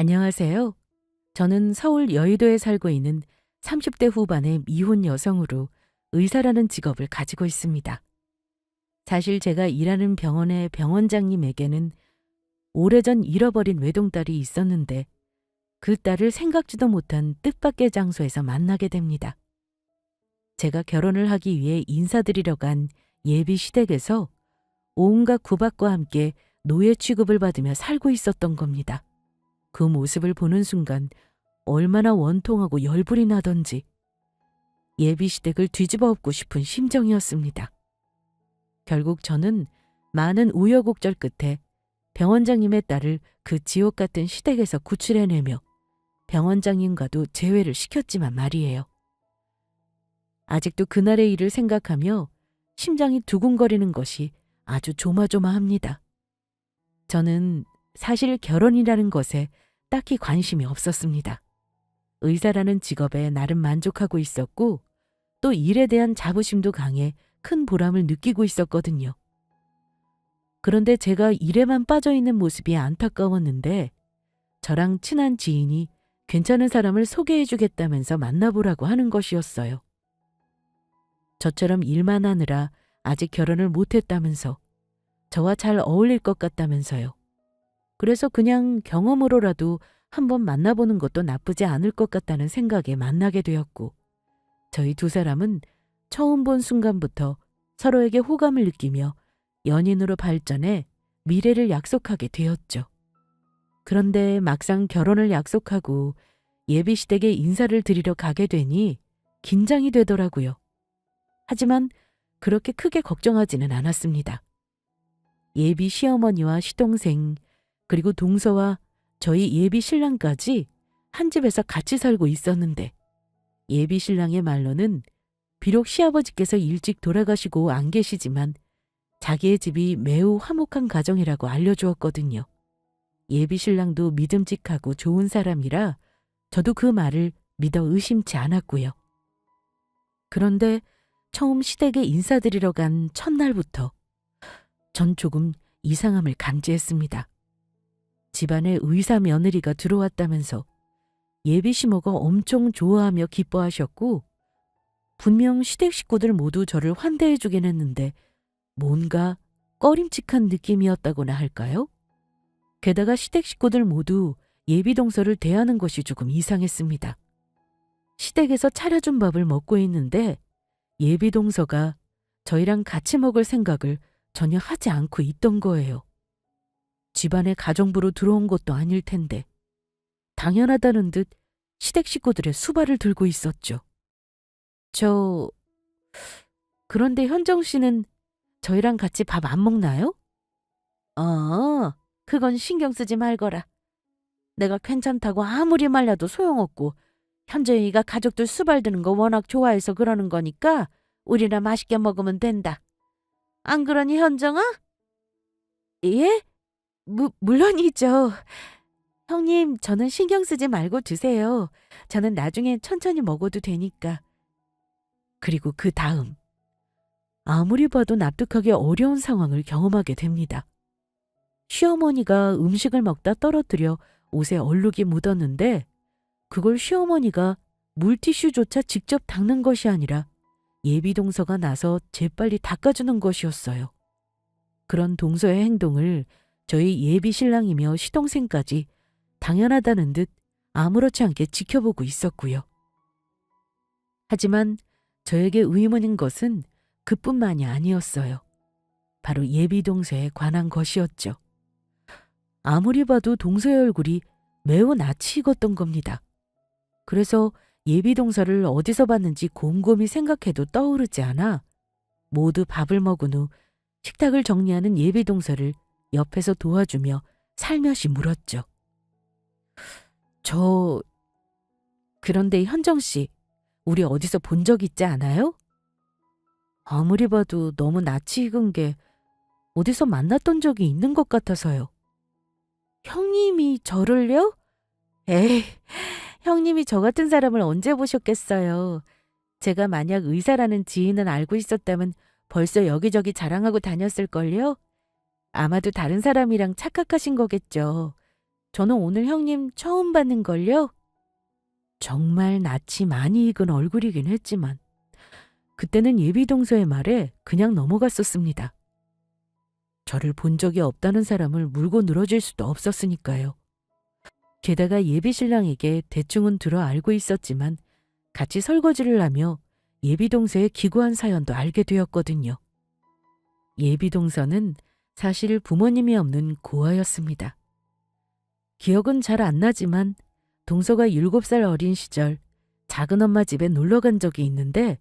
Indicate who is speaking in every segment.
Speaker 1: 안녕하세요. 저는 서울 여의도에 살고 있는 30대 후반의 미혼 여성으로 의사라는 직업을 가지고 있습니다. 사실 제가 일하는 병원의 병원장님에게는 오래전 잃어버린 외동딸이 있었는데 그 딸을 생각지도 못한 뜻밖의 장소에서 만나게 됩니다. 제가 결혼을 하기 위해 인사드리러 간 예비 시댁에서 온갖 구박과 함께 노예 취급을 받으며 살고 있었던 겁니다. 그 모습을 보는 순간 얼마나 원통하고 열불이 나던지 예비시댁을 뒤집어 엎고 싶은 심정이었습니다. 결국 저는 많은 우여곡절 끝에 병원장님의 딸을 그 지옥 같은 시댁에서 구출해내며 병원장님과도 재회를 시켰지만 말이에요. 아직도 그날의 일을 생각하며 심장이 두근거리는 것이 아주 조마조마합니다. 저는 사실 결혼이라는 것에 딱히 관심이 없었습니다. 의사라는 직업에 나름 만족하고 있었고 또 일에 대한 자부심도 강해 큰 보람을 느끼고 있었거든요. 그런데 제가 일에만 빠져있는 모습이 안타까웠는데 저랑 친한 지인이 괜찮은 사람을 소개해주겠다면서 만나보라고 하는 것이었어요. 저처럼 일만 하느라 아직 결혼을 못했다면서 저와 잘 어울릴 것 같다면서요. 그래서 그냥 경험으로라도 한번 만나보는 것도 나쁘지 않을 것 같다는 생각에 만나게 되었고 저희 두 사람은 처음 본 순간부터 서로에게 호감을 느끼며 연인으로 발전해 미래를 약속하게 되었죠. 그런데 막상 결혼을 약속하고 예비시댁에 인사를 드리러 가게 되니 긴장이 되더라고요. 하지만 그렇게 크게 걱정하지는 않았습니다. 예비 시어머니와 시동생 그리고 동서와 저희 예비 신랑까지 한 집에서 같이 살고 있었는데 예비 신랑의 말로는 비록 시아버지께서 일찍 돌아가시고 안 계시지만 자기의 집이 매우 화목한 가정이라고 알려주었거든요. 예비 신랑도 믿음직하고 좋은 사람이라 저도 그 말을 믿어 의심치 않았고요. 그런데 처음 시댁에 인사드리러 간 첫날부터 전 조금 이상함을 감지했습니다. 집안에 의사 며느리가 들어왔다면서 예비 시모가 엄청 좋아하며 기뻐하셨고 분명 시댁 식구들 모두 저를 환대해주긴 했는데 뭔가 꺼림칙한 느낌이었다고나 할까요? 게다가 시댁 식구들 모두 예비 동서를 대하는 것이 조금 이상했습니다. 시댁에서 차려준 밥을 먹고 있는데 예비 동서가 저희랑 같이 먹을 생각을 전혀 하지 않고 있던 거예요. 집안에 가정부로 들어온 것도 아닐 텐데 당연하다는 듯 시댁 식구들의 수발을 들고 있었죠. 그런데 현정 씨는 저희랑 같이 밥 안 먹나요? 그건 신경 쓰지 말거라. 내가 괜찮다고 아무리 말려도 소용없고 현정이가 가족들 수발 드는 거 워낙 좋아해서 그러는 거니까 우리나 맛있게 먹으면 된다. 안 그러니 현정아? 예? 물론이죠. 형님, 저는 신경 쓰지 말고 드세요. 저는 나중에 천천히 먹어도 되니까. 그리고 그 다음. 아무리 봐도 납득하기 어려운 상황을 경험하게 됩니다. 시어머니가 음식을 먹다 떨어뜨려 옷에 얼룩이 묻었는데 그걸 시어머니가 물티슈조차 직접 닦는 것이 아니라 예비 동서가 나서 재빨리 닦아주는 것이었어요. 그런 동서의 행동을 저희 예비 신랑이며 시동생까지 당연하다는 듯 아무렇지 않게 지켜보고 있었고요. 하지만 저에게 의문인 것은 그뿐만이 아니었어요. 바로 예비 동서에 관한 것이었죠. 아무리 봐도 동서의 얼굴이 매우 낯이 익었던 겁니다. 그래서 예비 동서를 어디서 봤는지 곰곰이 생각해도 떠오르지 않아 모두 밥을 먹은 후 식탁을 정리하는 예비 동서를 옆에서 도와주며 살며시 물었죠. 그런데 현정 씨, 우리 어디서 본 적 있지 않아요? 아무리 봐도 너무 낯이 익은 게 어디서 만났던 적이 있는 것 같아서요. 형님이 저를요? 에이, 형님이 저 같은 사람을 언제 보셨겠어요. 제가 만약 의사라는 지인은 알고 있었다면 벌써 여기저기 자랑하고 다녔을걸요? 아마도 다른 사람이랑 착각하신 거겠죠. 저는 오늘 형님 처음 봤는걸요? 정말 낯이 많이 익은 얼굴이긴 했지만 그때는 예비동서의 말에 그냥 넘어갔었습니다. 저를 본 적이 없다는 사람을 물고 늘어질 수도 없었으니까요. 게다가 예비신랑에게 대충은 들어 알고 있었지만 같이 설거지를 하며 예비동서의 기구한 사연도 알게 되었거든요. 예비동서는 사실 부모님이 없는 고아였습니다. 기억은 잘 안 나지만 동서가 7살 어린 시절 작은엄마 집에 놀러 간 적이 있는데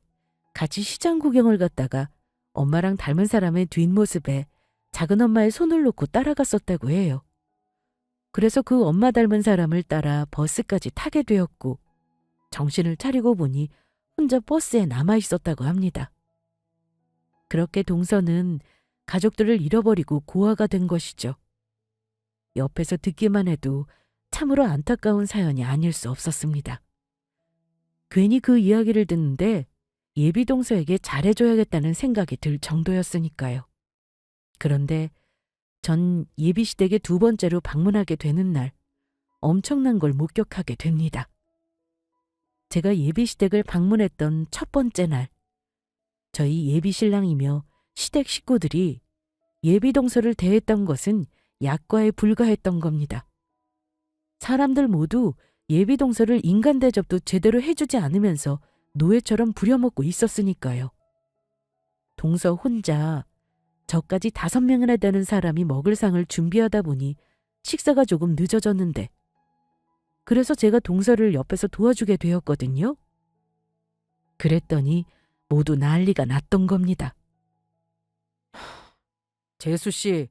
Speaker 1: 같이 시장 구경을 갔다가 엄마랑 닮은 사람의 뒷모습에 작은엄마의 손을 놓고 따라갔었다고 해요. 그래서 그 엄마 닮은 사람을 따라 버스까지 타게 되었고 정신을 차리고 보니 혼자 버스에 남아 있었다고 합니다. 그렇게 동서는 가족들을 잃어버리고 고아가 된 것이죠. 옆에서 듣기만 해도 참으로 안타까운 사연이 아닐 수 없었습니다. 괜히 그 이야기를 듣는데 예비동서에게 잘해줘야겠다는 생각이 들 정도였으니까요. 그런데 전 예비시댁에 2번째로 방문하게 되는 날 엄청난 걸 목격하게 됩니다. 제가 예비시댁을 방문했던 첫 번째 날, 저희 예비신랑이며 시댁 식구들이 예비동서를 대했던 것은 약과에 불과했던 겁니다. 사람들 모두 예비동서를 인간 대접도 제대로 해주지 않으면서 노예처럼 부려먹고 있었으니까요. 동서 혼자 저까지 5명이나 되는 사람이 먹을 상을 준비하다 보니 식사가 조금 늦어졌는데 그래서 제가 동서를 옆에서 도와주게 되었거든요. 그랬더니 모두 난리가 났던 겁니다. 재수 씨,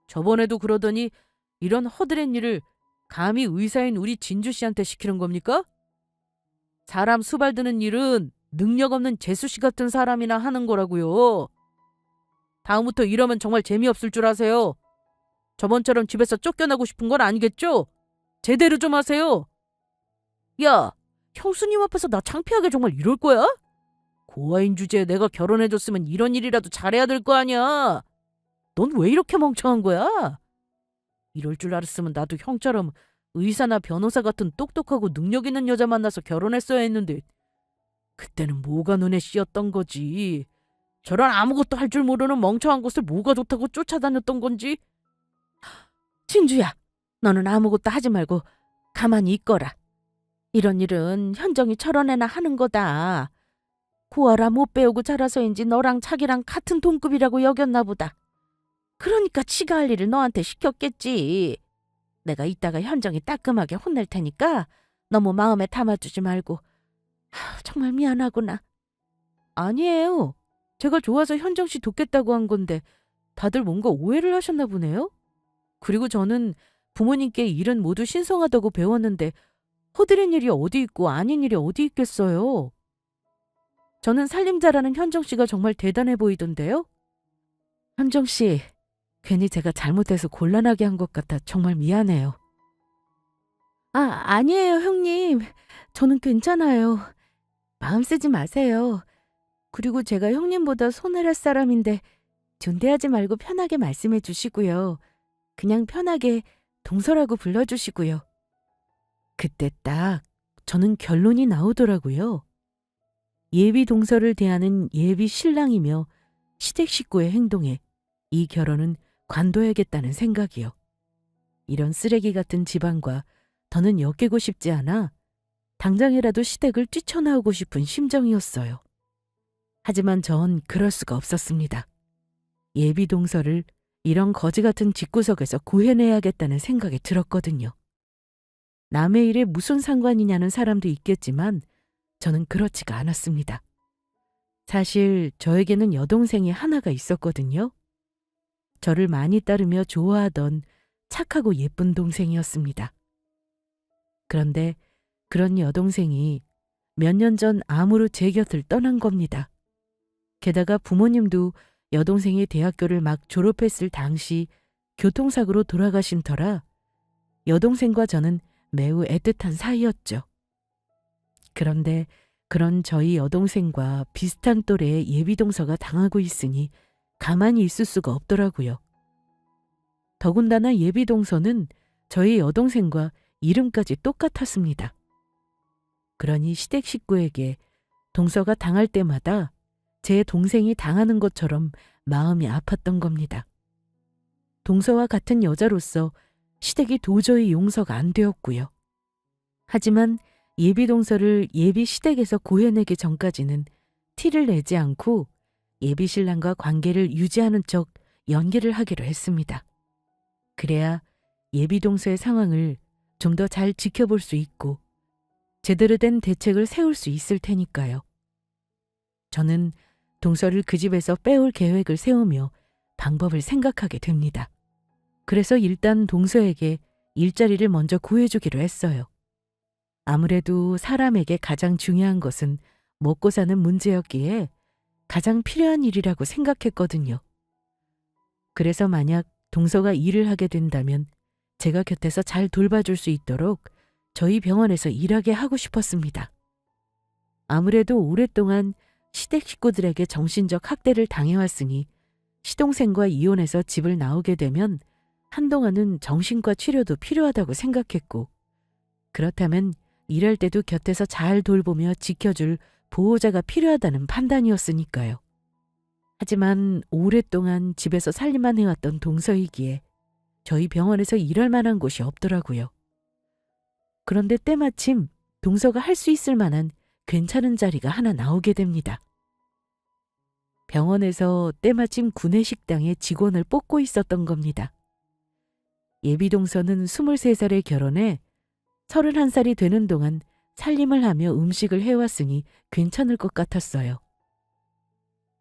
Speaker 1: 저번에도 그러더니 이런 허드렛 일을 감히 의사인 우리 진주 씨한테 시키는 겁니까? 사람 수발드는 일은 능력 없는 재수 씨 같은 사람이나 하는 거라고요. 다음부터 이러면 정말 재미없을 줄 아세요. 저번처럼 집에서 쫓겨나고 싶은 건 아니겠죠? 제대로 좀 하세요. 야, 형수님 앞에서 나 창피하게 정말 이럴 거야? 고아인 주제에 내가 결혼해줬으면 이런 일이라도 잘해야 될 거 아니야. 넌 왜 이렇게 멍청한 거야? 이럴 줄 알았으면 나도 형처럼 의사나 변호사 같은 똑똑하고 능력 있는 여자 만나서 결혼했어야 했는데 그때는 뭐가 눈에 씌었던 거지. 저런 아무것도 할 줄 모르는 멍청한 것을 뭐가 좋다고 쫓아다녔던 건지. 진주야, 너는 아무것도 하지 말고 가만히 있거라. 이런 일은 현정이 저런 애나 하는 거다. 고아라 못 배우고 자라서인지 너랑 자기랑 같은 동급이라고 여겼나 보다. 그러니까 지가 할 일을 너한테 시켰겠지. 내가 이따가 현정이 따끔하게 혼낼 테니까 너무 마음에 담아두지 말고. 정말 미안하구나. 아니에요. 제가 좋아서 현정 씨 돕겠다고 한 건데 다들 뭔가 오해를 하셨나 보네요. 그리고 저는 부모님께 일은 모두 신성하다고 배웠는데 허드렛 일이 어디 있고 아닌 일이 어디 있겠어요. 저는 살림자라는 현정 씨가 정말 대단해 보이던데요. 현정 씨, 괜히 제가 잘못해서 곤란하게 한 것 같아 정말 미안해요. 아니에요, 형님. 저는 괜찮아요. 마음 쓰지 마세요. 그리고 제가 형님보다 손해랄 사람인데 존대하지 말고 편하게 말씀해 주시고요. 그냥 편하게 동서라고 불러주시고요. 그때 딱 저는 결론이 나오더라고요. 예비 동서를 대하는 예비 신랑이며 시댁 식구의 행동에 이 결혼은 관둬야겠다는 생각이요. 이런 쓰레기 같은 집안과 더는 엮이고 싶지 않아 당장이라도 시댁을 뛰쳐나오고 싶은 심정이었어요. 하지만 전 그럴 수가 없었습니다. 예비 동서를 이런 거지 같은 집구석에서 구해내야겠다는 생각이 들었거든요. 남의 일에 무슨 상관이냐는 사람도 있겠지만 저는 그렇지가 않았습니다. 사실 저에게는 여동생이 하나가 있었거든요. 저를 많이 따르며 좋아하던 착하고 예쁜 동생이었습니다. 그런데 그런 여동생이 몇 년 전 암으로 제 곁을 떠난 겁니다. 게다가 부모님도 여동생이 대학교를 막 졸업했을 당시 교통사고로 돌아가신 터라 여동생과 저는 매우 애틋한 사이였죠. 그런데 그런 저희 여동생과 비슷한 또래의 예비동서가 당하고 있으니 가만히 있을 수가 없더라고요. 더군다나 예비동서는 저희 여동생과 이름까지 똑같았습니다. 그러니 시댁 식구에게 동서가 당할 때마다 제 동생이 당하는 것처럼 마음이 아팠던 겁니다. 동서와 같은 여자로서 시댁이 도저히 용서가 안 되었고요. 하지만 예비 동서를 예비 시댁에서 구해내기 전까지는 티를 내지 않고 예비 신랑과 관계를 유지하는 척 연기를 하기로 했습니다. 그래야 예비 동서의 상황을 좀 더 잘 지켜볼 수 있고 제대로 된 대책을 세울 수 있을 테니까요. 저는 동서를 그 집에서 빼올 계획을 세우며 방법을 생각하게 됩니다. 그래서 일단 동서에게 일자리를 먼저 구해주기로 했어요. 아무래도 사람에게 가장 중요한 것은 먹고 사는 문제였기에 가장 필요한 일이라고 생각했거든요. 그래서 만약 동서가 일을 하게 된다면 제가 곁에서 잘 돌봐줄 수 있도록 저희 병원에서 일하게 하고 싶었습니다. 아무래도 오랫동안 시댁 식구들에게 정신적 학대를 당해왔으니 시동생과 이혼해서 집을 나오게 되면 한동안은 정신과 치료도 필요하다고 생각했고, 그렇다면 일할 때도 곁에서 잘 돌보며 지켜줄 보호자가 필요하다는 판단이었으니까요. 하지만 오랫동안 집에서 살림만 해왔던 동서이기에 저희 병원에서 일할 만한 곳이 없더라고요. 그런데 때마침 동서가 할 수 있을 만한 괜찮은 자리가 하나 나오게 됩니다. 병원에서 때마침 구내식당에 직원을 뽑고 있었던 겁니다. 예비 동서는 23살에 결혼해 31살이 되는 동안 살림을 하며 음식을 해왔으니 괜찮을 것 같았어요.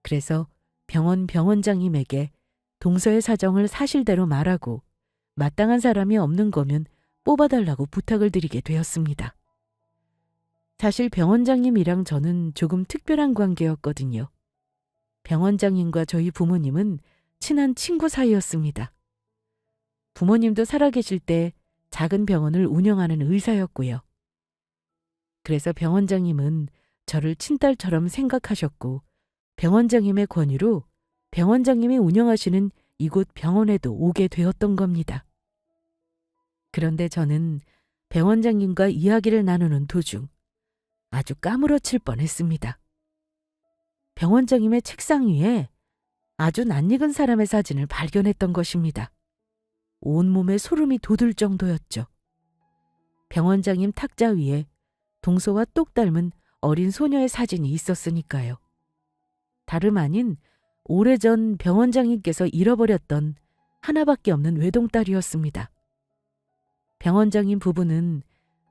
Speaker 1: 그래서 병원장님에게 동서의 사정을 사실대로 말하고 마땅한 사람이 없는 거면 뽑아달라고 부탁을 드리게 되었습니다. 사실 병원장님이랑 저는 조금 특별한 관계였거든요. 병원장님과 저희 부모님은 친한 친구 사이였습니다. 부모님도 살아계실 때 작은 병원을 운영하는 의사였고요. 그래서 병원장님은 저를 친딸처럼 생각하셨고 병원장님의 권유로 병원장님이 운영하시는 이곳 병원에도 오게 되었던 겁니다. 그런데 저는 병원장님과 이야기를 나누는 도중 아주 까무러칠 뻔했습니다. 병원장님의 책상 위에 아주 낯익은 사람의 사진을 발견했던 것입니다. 온몸에 소름이 돋을 정도였죠. 병원장님 탁자 위에 동서와 똑 닮은 어린 소녀의 사진이 있었으니까요. 다름 아닌 오래전 병원장님께서 잃어버렸던 하나밖에 없는 외동딸이었습니다. 병원장님 부부는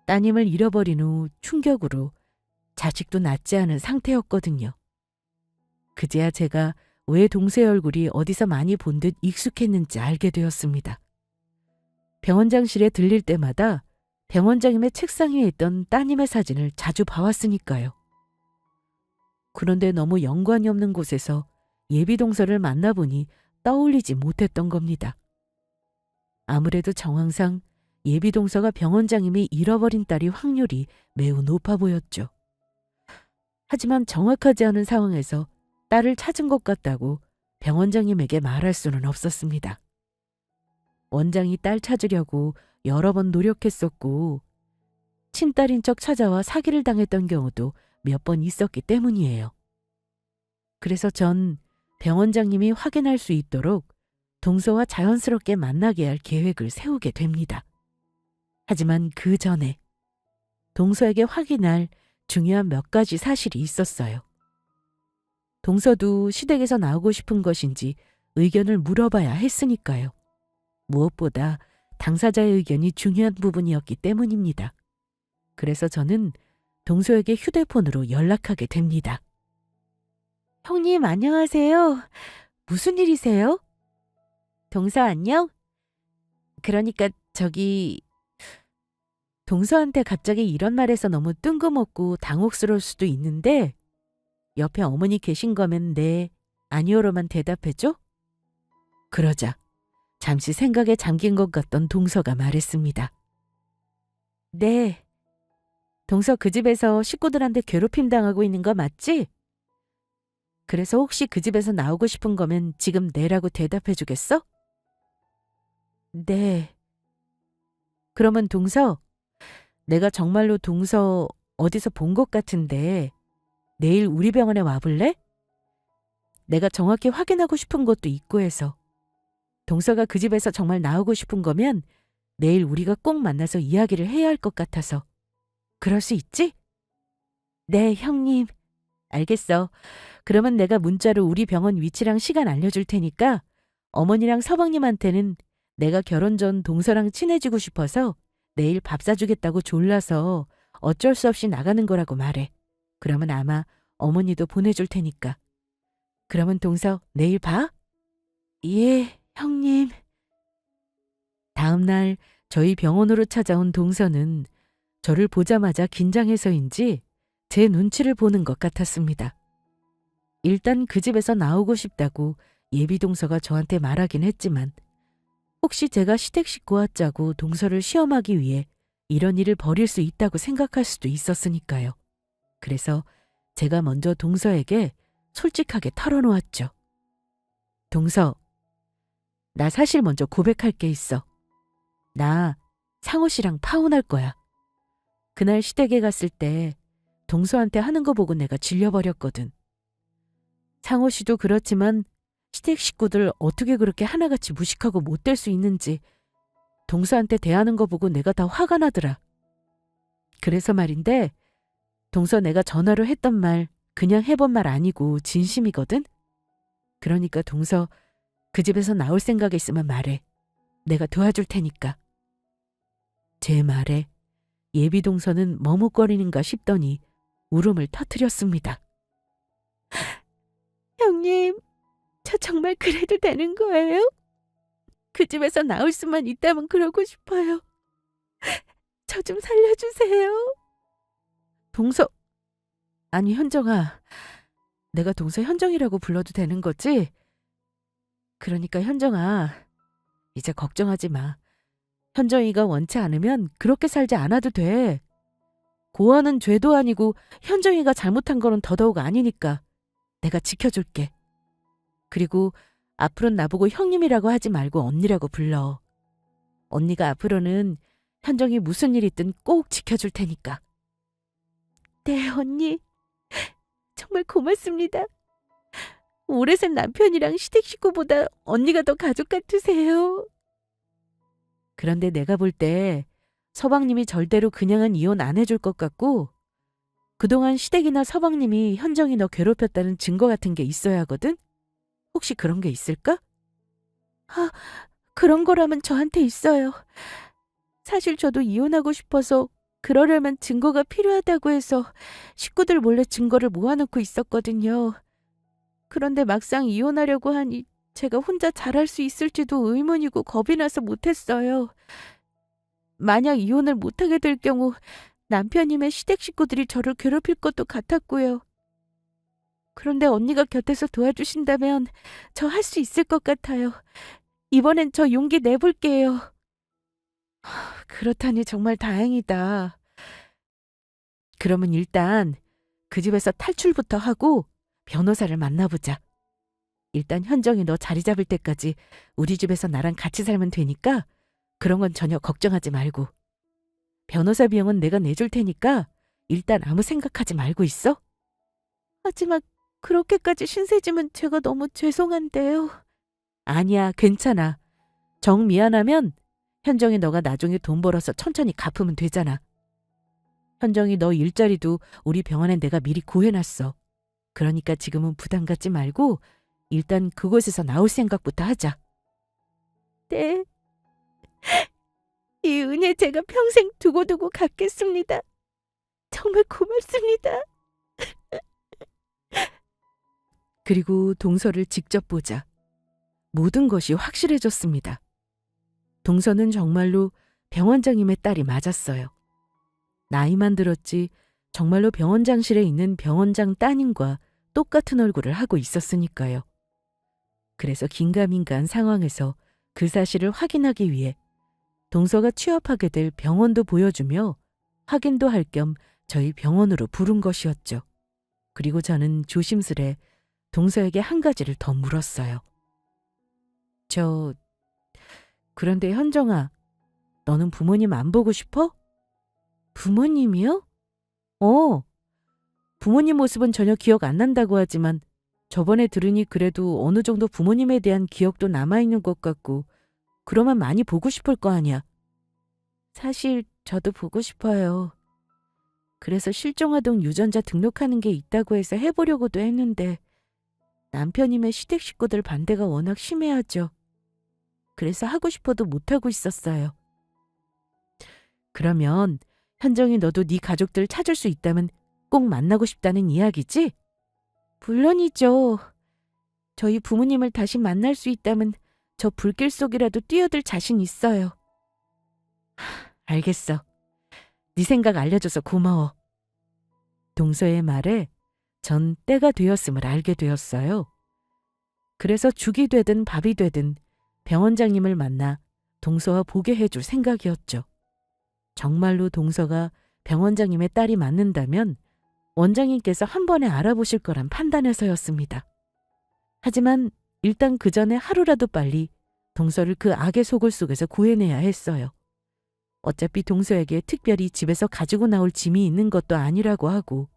Speaker 1: 따님을 잃어버린 후 충격으로 자식도 낳지 않은 상태였거든요. 그제야 제가 왜 동서의 얼굴이 어디서 많이 본 듯 익숙했는지 알게 되었습니다. 병원장실에 들릴 때마다 병원장님의 책상 위에 있던 따님의 사진을 자주 봐왔으니까요. 그런데 너무 연관이 없는 곳에서 예비 동서를 만나보니 떠올리지 못했던 겁니다. 아무래도 정황상 예비 동서가 병원장님이 잃어버린 딸이 확률이 매우 높아 보였죠. 하지만 정확하지 않은 상황에서 딸을 찾은 것 같다고 병원장님에게 말할 수는 없었습니다. 원장이 딸 찾으려고 여러 번 노력했었고 친딸인 척 찾아와 사기를 당했던 경우도 몇 번 있었기 때문이에요. 그래서 전 병원장님이 확인할 수 있도록 동서와 자연스럽게 만나게 할 계획을 세우게 됩니다. 하지만 그 전에 동서에게 확인할 중요한 몇 가지 사실이 있었어요. 동서도 시댁에서 나오고 싶은 것인지 의견을 물어봐야 했으니까요. 무엇보다 당사자의 의견이 중요한 부분이었기 때문입니다. 그래서 저는 동서에게 휴대폰으로 연락하게 됩니다. 형님 안녕하세요. 무슨 일이세요? 동서 안녕? 그러니까 동서한테 갑자기 이런 말해서 너무 뜬금없고 당혹스러울 수도 있는데 옆에 어머니 계신 거면 네, 아니오로만 대답해줘? 그러자 잠시 생각에 잠긴 것 같던 동서가 말했습니다. 네. 동서 그 집에서 식구들한테 괴롭힘 당하고 있는 거 맞지? 그래서 혹시 그 집에서 나오고 싶은 거면 지금 네라고 대답해 주겠어? 네. 그러면 동서, 내가 정말로 동서 어디서 본 것 같은데 내일 우리 병원에 와볼래? 내가 정확히 확인하고 싶은 것도 있고 해서. 동서가 그 집에서 정말 나오고 싶은 거면 내일 우리가 꼭 만나서 이야기를 해야 할 것 같아서. 그럴 수 있지? 네, 형님. 알겠어. 그러면 내가 문자로 우리 병원 위치랑 시간 알려줄 테니까 어머니랑 서방님한테는 내가 결혼 전 동서랑 친해지고 싶어서 내일 밥 사주겠다고 졸라서 어쩔 수 없이 나가는 거라고 말해. 그러면 아마 어머니도 보내줄 테니까. 그러면 동서 내일 봐? 예, 형님. 다음 날 저희 병원으로 찾아온 동서는 저를 보자마자 긴장해서인지 제 눈치를 보는 것 같았습니다. 일단 그 집에서 나오고 싶다고 예비 동서가 저한테 말하긴 했지만 혹시 제가 시댁 식구와 짜고 동서를 시험하기 위해 이런 일을 벌일 수 있다고 생각할 수도 있었으니까요. 그래서 제가 먼저 동서에게 솔직하게 털어놓았죠. 동서, 나 사실 먼저 고백할 게 있어. 나 상호 씨랑 파혼할 거야. 그날 시댁에 갔을 때 동서한테 하는 거 보고 내가 질려버렸거든. 상호 씨도 그렇지만 시댁 식구들 어떻게 그렇게 하나같이 무식하고 못될 수 있는지 동서한테 대하는 거 보고 내가 다 화가 나더라. 그래서 말인데 동서 내가 전화로 했던 말 그냥 해본 말 아니고 진심이거든? 그러니까 동서 그 집에서 나올 생각이 있으면 말해. 내가 도와줄 테니까. 제 말에 예비 동서는 머뭇거리는가 싶더니 울음을 터뜨렸습니다. 형님, 저 정말 그래도 되는 거예요? 그 집에서 나올 수만 있다면 그러고 싶어요. 저 좀 살려주세요. 동서, 아니 현정아, 내가 동서 현정이라고 불러도 되는 거지? 그러니까 현정아, 이제 걱정하지 마. 현정이가 원치 않으면 그렇게 살지 않아도 돼. 고아는 죄도 아니고 현정이가 잘못한 거는 더더욱 아니니까 내가 지켜줄게. 그리고 앞으로는 나보고 형님이라고 하지 말고 언니라고 불러. 언니가 앞으로는 현정이 무슨 일 있든 꼭 지켜줄 테니까. 네, 언니. 정말 고맙습니다. 오래 산 남편이랑 시댁 식구보다 언니가 더 가족 같으세요. 그런데 내가 볼 때 서방님이 절대로 그냥은 이혼 안 해줄 것 같고 그동안 시댁이나 서방님이 현정이 너 괴롭혔다는 증거 같은 게 있어야 하거든? 혹시 그런 게 있을까? 아, 그런 거라면 저한테 있어요. 사실 저도 이혼하고 싶어서 그러려면 증거가 필요하다고 해서 식구들 몰래 증거를 모아놓고 있었거든요. 그런데 막상 이혼하려고 하니 제가 혼자 잘할 수 있을지도 의문이고 겁이 나서 못했어요. 만약 이혼을 못하게 될 경우 남편님의 시댁 식구들이 저를 괴롭힐 것도 같았고요. 그런데 언니가 곁에서 도와주신다면 저 할 수 있을 것 같아요. 이번엔 저 용기 내볼게요. 그렇다니 정말 다행이다. 그러면 일단 그 집에서 탈출부터 하고 변호사를 만나보자. 일단 현정이 너 자리 잡을 때까지 우리 집에서 나랑 같이 살면 되니까 그런 건 전혀 걱정하지 말고. 변호사 비용은 내가 내줄 테니까 일단 아무 생각하지 말고 있어. 하지만 그렇게까지 신세지면 제가 너무 죄송한데요. 아니야, 괜찮아. 정 미안하면 현정이 너가 나중에 돈 벌어서 천천히 갚으면 되잖아. 현정이 너 일자리도 우리 병원에 내가 미리 구해놨어. 그러니까 지금은 부담 갖지 말고 일단 그곳에서 나올 생각부터 하자. 네. 이 은혜 제가 평생 두고두고 갚겠습니다. 정말 고맙습니다. 그리고 동서를 직접 보자. 모든 것이 확실해졌습니다. 동서는 정말로 병원장님의 딸이 맞았어요. 나이만 들었지 정말로 병원장실에 있는 병원장 따님과 똑같은 얼굴을 하고 있었으니까요. 그래서 긴가민가한 상황에서 그 사실을 확인하기 위해 동서가 취업하게 될 병원도 보여주며 확인도 할 겸 저희 병원으로 부른 것이었죠. 그리고 저는 조심스레 동서에게 한 가지를 더 물었어요. 그런데 현정아, 너는 부모님 안 보고 싶어? 부모님이요? 어, 부모님 모습은 전혀 기억 안 난다고 하지만 저번에 들으니 그래도 어느 정도 부모님에 대한 기억도 남아있는 것 같고 그러면 많이 보고 싶을 거 아니야. 사실 저도 보고 싶어요. 그래서 실종아동 유전자 등록하는 게 있다고 해서 해보려고도 했는데 남편이며 시댁 식구들 반대가 워낙 심해하죠. 그래서 하고 싶어도 못하고 있었어요. 그러면 현정이 너도 네 가족들 찾을 수 있다면 꼭 만나고 싶다는 이야기지? 물론이죠. 저희 부모님을 다시 만날 수 있다면 저 불길 속이라도 뛰어들 자신 있어요. 알겠어. 네 생각 알려줘서 고마워. 동서의 말에 전 때가 되었음을 알게 되었어요. 그래서 죽이 되든 밥이 되든 병원장님을 만나 동서와 보게 해줄 생각이었죠. 정말로 동서가 병원장님의 딸이 맞는다면 원장님께서 한 번에 알아보실 거란 판단해서였습니다. 하지만 일단 그 전에 하루라도 빨리 동서를 그 악의 소굴 속에서 구해내야 했어요. 어차피 동서에게 특별히 집에서 가지고 나올 짐이 있는 것도 아니라고 하고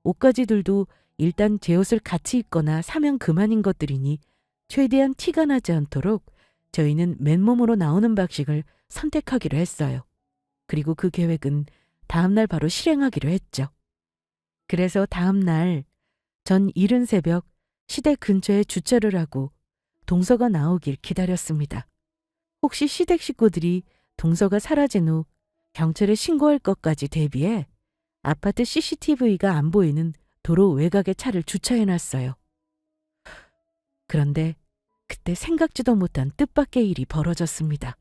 Speaker 1: 옷가지들도 일단 제 옷을 같이 입거나 사면 그만인 것들이니 최대한 티가 나지 않도록 저희는 맨몸으로 나오는 방식을 선택하기로 했어요. 그리고 그 계획은 다음날 바로 실행하기로 했죠. 그래서 다음날 전 이른 새벽 시댁 근처에 주차를 하고 동서가 나오길 기다렸습니다. 혹시 시댁 식구들이 동서가 사라진 후 경찰에 신고할 것까지 대비해 아파트 CCTV가 안 보이는 도로 외곽에 차를 주차해놨어요. 그런데 그때 생각지도 못한 뜻밖의 일이 벌어졌습니다.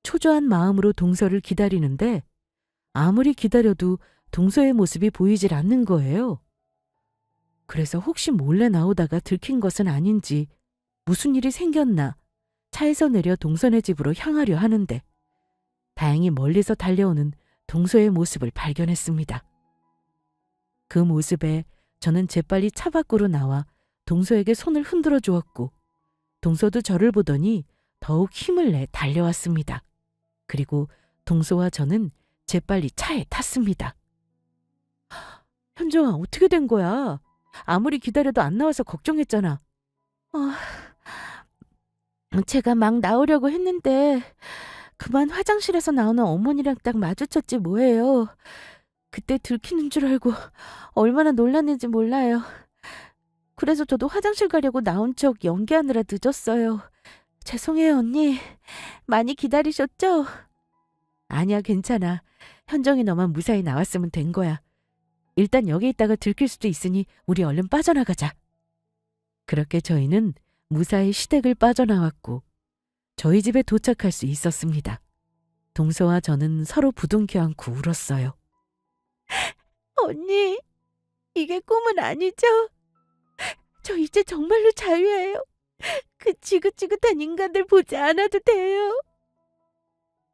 Speaker 1: 초조한 마음으로 동서를 기다리는데 아무리 기다려도 동서의 모습이 보이질 않는 거예요. 그래서 혹시 몰래 나오다가 들킨 것은 아닌지 무슨 일이 생겼나 차에서 내려 동서네 집으로 향하려 하는데 다행히 멀리서 달려오는 동서의 모습을 발견했습니다. 그 모습에 저는 재빨리 차 밖으로 나와 동서에게 손을 흔들어 주었고 동서도 저를 보더니 더욱 힘을 내 달려왔습니다. 그리고 동서와 저는 재빨리 차에 탔습니다. 현정아, 어떻게 된 거야? 아무리 기다려도 안 나와서 걱정했잖아. 제가 막 나오려고 했는데 그만 화장실에서 나오는 어머니랑 딱 마주쳤지 뭐예요. 그때 들키는 줄 알고 얼마나 놀랐는지 몰라요. 그래서 저도 화장실 가려고 나온 척 연기하느라 늦었어요. 죄송해요, 언니. 많이 기다리셨죠? 아니야, 괜찮아. 현정이 너만 무사히 나왔으면 된 거야. 일단 여기 있다가 들킬 수도 있으니 우리 얼른 빠져나가자. 그렇게 저희는 무사히 시댁을 빠져나왔고 저희 집에 도착할 수 있었습니다. 동서와 저는 서로 부둥켜 안고 울었어요. 언니, 이게 꿈은 아니죠? 저 이제 정말로 자유예요. 그 지긋지긋한 인간들 보지 않아도 돼요.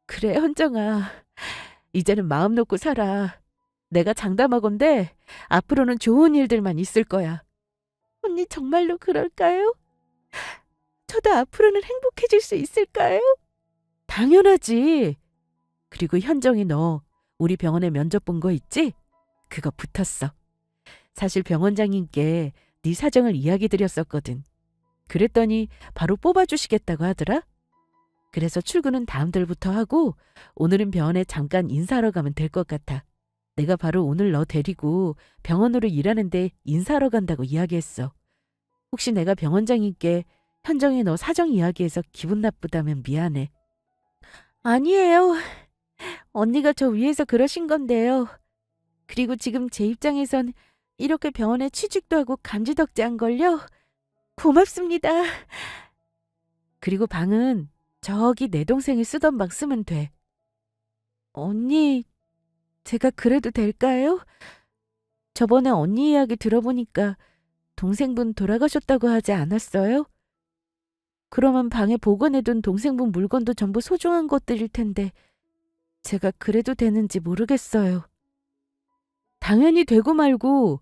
Speaker 1: 그래, 현정아. 이제는 마음 놓고 살아. 내가 장담하건대 앞으로는 좋은 일들만 있을 거야. 언니 정말로 그럴까요? 저도 앞으로는 행복해질 수 있을까요? 당연하지. 그리고 현정이 너 우리 병원에 면접 본 거 있지? 그거 붙었어. 사실 병원장님께 네 사정을 이야기 드렸었거든. 그랬더니 바로 뽑아주시겠다고 하더라. 그래서 출근은 다음 달부터 하고 오늘은 병원에 잠깐 인사하러 가면 될 것 같아. 내가 바로 오늘 너 데리고 병원으로 일하는데 인사하러 간다고 이야기했어. 혹시 내가 병원장님께 현정이 너 사정 이야기해서 기분 나쁘다면 미안해. 아니에요. 언니가 저 위해서 그러신 건데요. 그리고 지금 제 입장에선 이렇게 병원에 취직도 하고 감지덕지한걸요. 고맙습니다. 그리고 방은 저기 내 동생이 쓰던 방 쓰면 돼. 언니, 제가 그래도 될까요? 저번에 언니 이야기 들어보니까 동생분 돌아가셨다고 하지 않았어요? 그러면 방에 보관해둔 동생분 물건도 전부 소중한 것들일 텐데 제가 그래도 되는지 모르겠어요. 당연히 되고 말고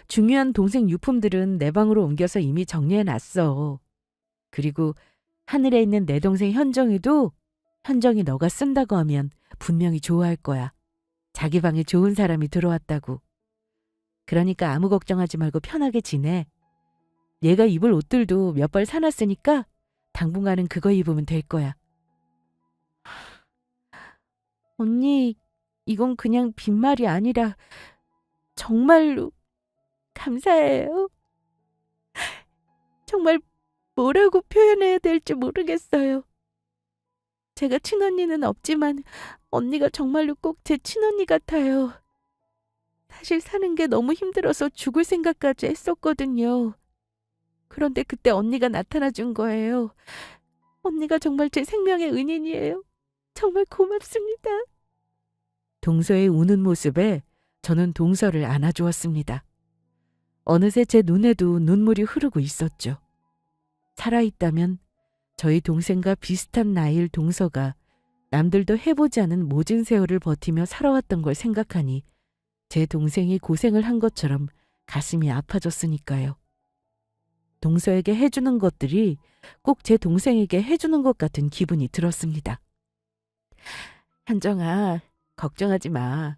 Speaker 1: 중요한 동생 유품들은 내 방으로 옮겨서 이미 정리해놨어. 그리고 하늘에 있는 내 동생 현정이도 현정이 너가 쓴다고 하면 분명히 좋아할 거야. 자기 방에 좋은 사람이 들어왔다고. 그러니까 아무 걱정하지 말고 편하게 지내. 얘가 입을 옷들도 몇 벌 사놨으니까 당분간은 그거 입으면 될 거야. 언니, 이건 그냥 빈말이 아니라 정말로 감사해요. 정말 뭐라고 표현해야 될지 모르겠어요. 제가 친언니는 없지만 언니가 정말로 꼭 제 친언니 같아요. 사실 사는 게 너무 힘들어서 죽을 생각까지 했었거든요. 그런데 그때 언니가 나타나 준 거예요. 언니가 정말 제 생명의 은인이에요. 정말 고맙습니다. 동서의 우는 모습에 저는 동서를 안아주었습니다. 어느새 제 눈에도 눈물이 흐르고 있었죠. 살아있다면 저희 동생과 비슷한 나이일 동서가 남들도 해보지 않은 모진 세월을 버티며 살아왔던 걸 생각하니 제 동생이 고생을 한 것처럼 가슴이 아파졌으니까요. 동서에게 해주는 것들이 꼭 제 동생에게 해주는 것 같은 기분이 들었습니다. 현정아, 걱정하지 마.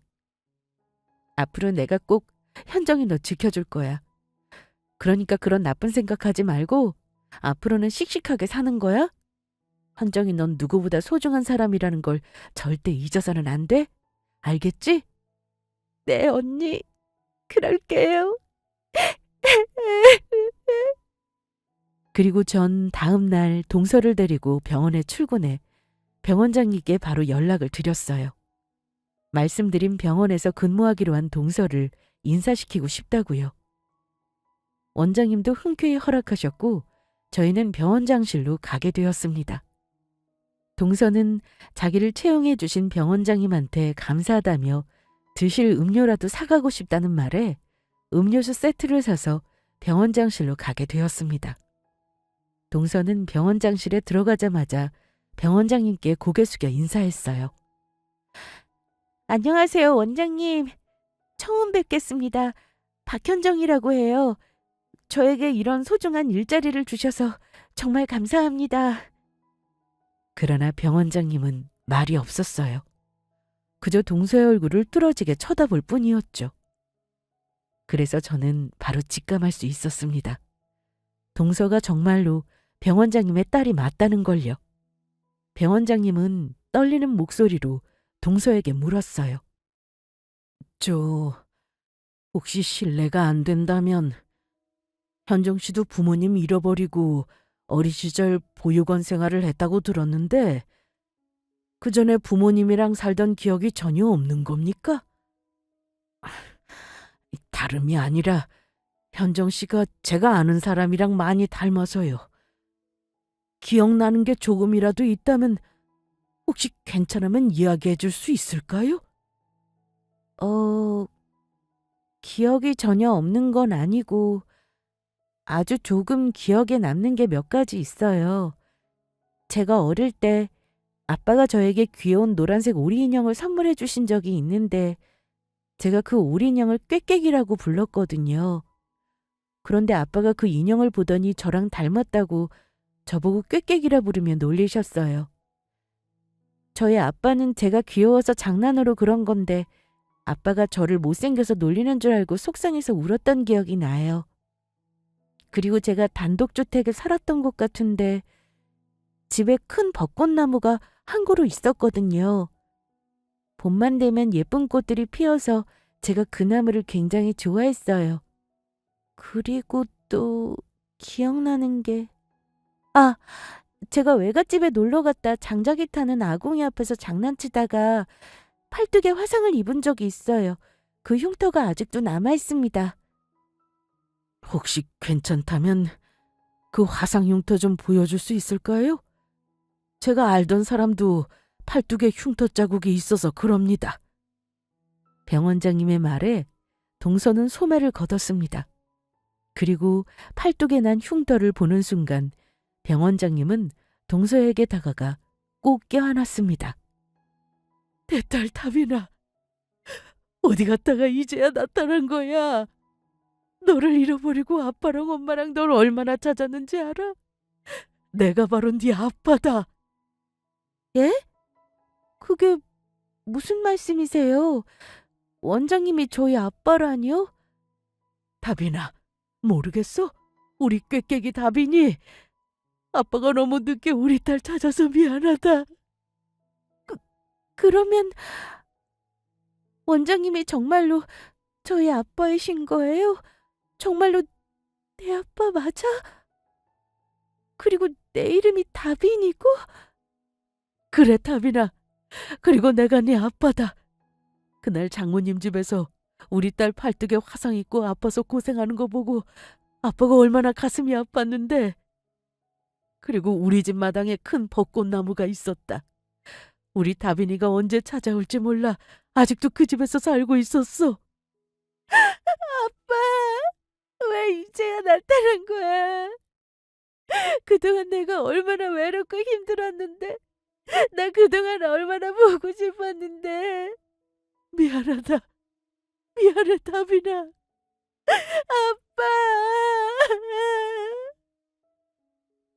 Speaker 1: 앞으로 내가 꼭 현정이 너 지켜줄 거야. 그러니까 그런 나쁜 생각하지 말고 앞으로는 씩씩하게 사는 거야? 현정이 넌 누구보다 소중한 사람이라는 걸 절대 잊어서는 안 돼? 알겠지? 네, 언니. 그럴게요. 그리고 전 다음 날 동서를 데리고 병원에 출근해 병원장님께 바로 연락을 드렸어요. 말씀드린 병원에서 근무하기로 한 동서를 인사시키고 싶다고요. 원장님도 흔쾌히 허락하셨고 저희는 병원장실로 가게 되었습니다. 동서는 자기를 채용해 주신 병원장님한테 감사하다며 드실 음료라도 사가고 싶다는 말에 음료수 세트를 사서 병원장실로 가게 되었습니다. 동서는 병원장실에 들어가자마자 병원장님께 고개 숙여 인사했어요. 안녕하세요, 원장님. 처음 뵙겠습니다. 박현정이라고 해요. 저에게 이런 소중한 일자리를 주셔서 정말 감사합니다. 그러나 병원장님은 말이 없었어요. 그저 동서의 얼굴을 뚫어지게 쳐다볼 뿐이었죠. 그래서 저는 바로 직감할 수 있었습니다. 동서가 정말로 병원장님의 딸이 맞다는 걸요. 병원장님은 떨리는 목소리로 동서에게 물었어요. 혹시 실례가 안 된다면 현정 씨도 부모님 잃어버리고 어린 시절 보육원 생활을 했다고 들었는데 그 전에 부모님이랑 살던 기억이 전혀 없는 겁니까? 다름이 아니라 현정 씨가 제가 아는 사람이랑 많이 닮아서요. 기억나는 게 조금이라도 있다면 혹시 괜찮으면 이야기해 줄 수 있을까요? 기억이 전혀 없는 건 아니고 아주 조금 기억에 남는 게 몇 가지 있어요. 제가 어릴 때 아빠가 저에게 귀여운 노란색 오리 인형을 선물해 주신 적이 있는데 제가 그 오리 인형을 꾀꾀기라고 불렀거든요. 그런데 아빠가 그 인형을 보더니 저랑 닮았다고 저보고 꾀꾀기라 부르며 놀리셨어요. 저희 아빠는 제가 귀여워서 장난으로 그런 건데 아빠가 저를 못생겨서 놀리는 줄 알고 속상해서 울었던 기억이 나요. 그리고 제가 단독주택에 살았던 것 같은데 집에 큰 벚꽃나무가 한 그루 있었거든요. 봄만 되면 예쁜 꽃들이 피어서 제가 그 나무를 굉장히 좋아했어요. 그리고 또 기억나는 게 제가 외갓집에 놀러 갔다 장작이 타는 아궁이 앞에서 장난치다가 팔뚝에 화상을 입은 적이 있어요. 그 흉터가 아직도 남아 있습니다. 혹시 괜찮다면 그 화상 흉터 좀 보여줄 수 있을까요? 제가 알던 사람도 팔뚝에 흉터 자국이 있어서 그럽니다. 병원장님의 말에 동서는 소매를 걷었습니다. 그리고 팔뚝에 난 흉터를 보는 순간 병원장님은 동서에게 다가가 꼭 껴안았습니다. 내 딸 다빈아, 어디 갔다가 이제야 나타난 거야? 너를 잃어버리고 아빠랑 엄마랑 널 얼마나 찾았는지 알아? 내가 바로 네 아빠다. 예? 그게 무슨 말씀이세요? 원장님이 저희 아빠라니요? 다빈아, 모르겠어? 우리 꾀깨기 다빈이 아빠가 너무 늦게 우리 딸 찾아서 미안하다. 그러면 원장님이 정말로 저희 아빠이신 거예요? 정말로 내 아빠 맞아? 그리고 내 이름이 다빈이고? 그래, 다빈아. 그리고 내가 네 아빠다. 그날 장모님 집에서 우리 딸 팔뚝에 화상 입고 아파서 고생하는 거 보고 아빠가 얼마나 가슴이 아팠는데. 그리고 우리 집 마당에 큰 벚꽃나무가 있었다. 우리 다빈이가 언제 찾아올지 몰라 아직도 그 집에서 살고 있었어. 아빠, 왜 이제야 나타난 거야? 그동안 내가 얼마나 외롭고 힘들었는데, 나 그동안 얼마나 보고 싶었는데. 미안하다. 미안해, 다빈아. 아빠.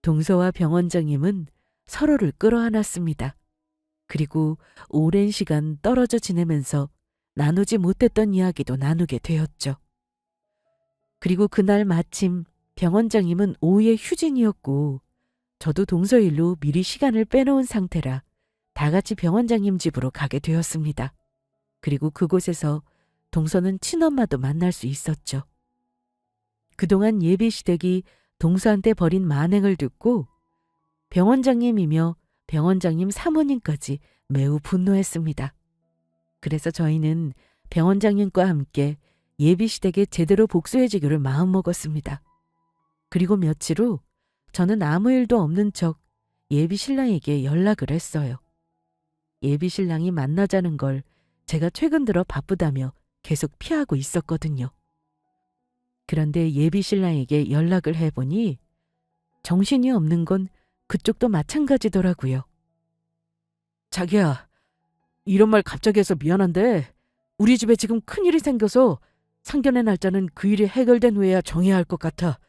Speaker 1: 동서와 병원장님은 서로를 끌어안았습니다. 그리고 오랜 시간 떨어져 지내면서 나누지 못했던 이야기도 나누게 되었죠. 그리고 그날 마침 병원장님은 오후에 휴진이었고 저도 동서일로 미리 시간을 빼놓은 상태라 다 같이 병원장님 집으로 가게 되었습니다. 그리고 그곳에서 동서는 친엄마도 만날 수 있었죠. 그동안 예비시댁이 동서한테 벌인 만행을 듣고 병원장님이며 병원장님 사모님까지 매우 분노했습니다. 그래서 저희는 병원장님과 함께 예비시댁에 제대로 복수해주기를 마음먹었습니다. 그리고 며칠 후 저는 아무 일도 없는 척 예비신랑에게 연락을 했어요. 예비신랑이 만나자는 걸 제가 최근 들어 바쁘다며 계속 피하고 있었거든요. 그런데 예비신랑에게 연락을 해보니 정신이 없는 건 그쪽도 마찬가지더라고요. 자기야, 이런 말 갑자기 해서 미안한데 우리 집에 지금 큰일이 생겨서 상견례 날짜는 그 일이 해결된 후에야 정해야 할 것 같아.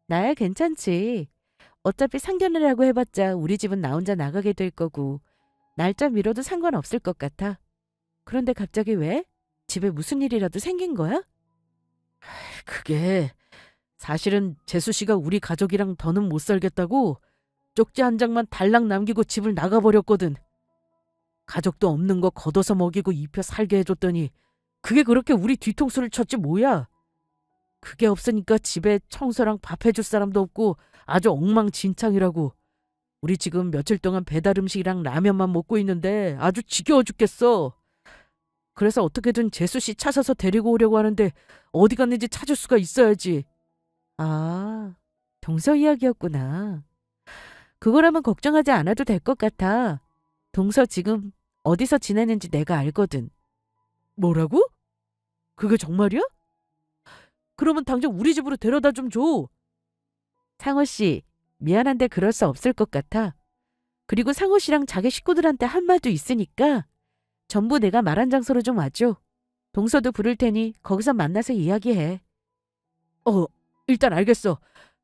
Speaker 1: 나야 괜찮지. 어차피 상견례라고 해봤자 우리 집은 나 혼자 나가게 될 거고 날짜 미뤄도 상관없을 것 같아. 그런데 갑자기 왜? 집에 무슨 일이라도 생긴 거야? 그게 사실은 재수 씨가 우리 가족이랑 더는 못 살겠다고 쪽지 한 장만 달랑 남기고 집을 나가버렸거든. 가족도 없는 거 걷어서 먹이고 입혀 살게 해줬더니 그게 그렇게 우리 뒤통수를 쳤지 뭐야. 그게 없으니까 집에 청소랑 밥 해줄 사람도 없고 아주 엉망진창이라고. 우리 지금 며칠 동안 배달 음식이랑 라면만 먹고 있는데 아주 지겨워 죽겠어. 그래서 어떻게든 재수 씨 찾아서 데리고 오려고 하는데 어디 갔는지 찾을 수가 있어야지. 아, 동서 이야기였구나. 그거라면 걱정하지 않아도 될 것 같아. 동서 지금 어디서 지내는지 내가 알거든. 뭐라고? 그게 정말이야? 그러면 당장 우리 집으로 데려다 좀 줘. 상호 씨, 미안한데 그럴 수 없을 것 같아. 그리고 상호 씨랑 자기 식구들한테 한 말도 있으니까 전부 내가 말한 장소로 좀 와줘. 동서도 부를 테니 거기서 만나서 이야기해. 일단 알겠어.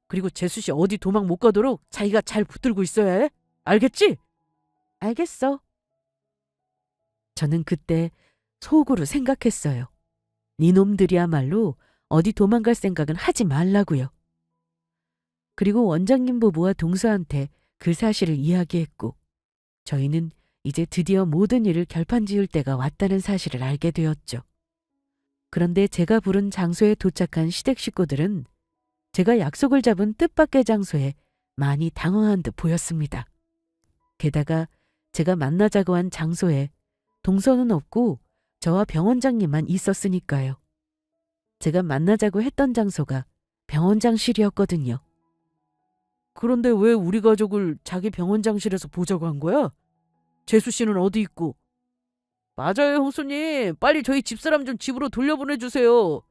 Speaker 1: 그리고 재수 씨 어디 도망 못 가도록 자기가 잘 붙들고 있어야 해. 알겠지? 알겠어. 저는 그때 속으로 생각했어요. 니놈들이야말로 어디 도망갈 생각은 하지 말라고요. 그리고 원장님 부부와 동서한테 그 사실을 이야기했고 저희는 이제 드디어 모든 일을 결판지을 때가 왔다는 사실을 알게 되었죠. 그런데 제가 부른 장소에 도착한 시댁 식구들은 제가 약속을 잡은 뜻밖의 장소에 많이 당황한 듯 보였습니다. 게다가 제가 만나자고 한 장소에 동서는 없고 저와 병원장님만 있었으니까요. 제가 만나자고 했던 장소가 병원장실이었거든요. 그런데 왜 우리 가족을 자기 병원장실에서 보자고 한 거야? 재수 씨는 어디 있고? 맞아요, 형수님. 빨리 저희 집사람 좀 집으로 돌려보내주세요.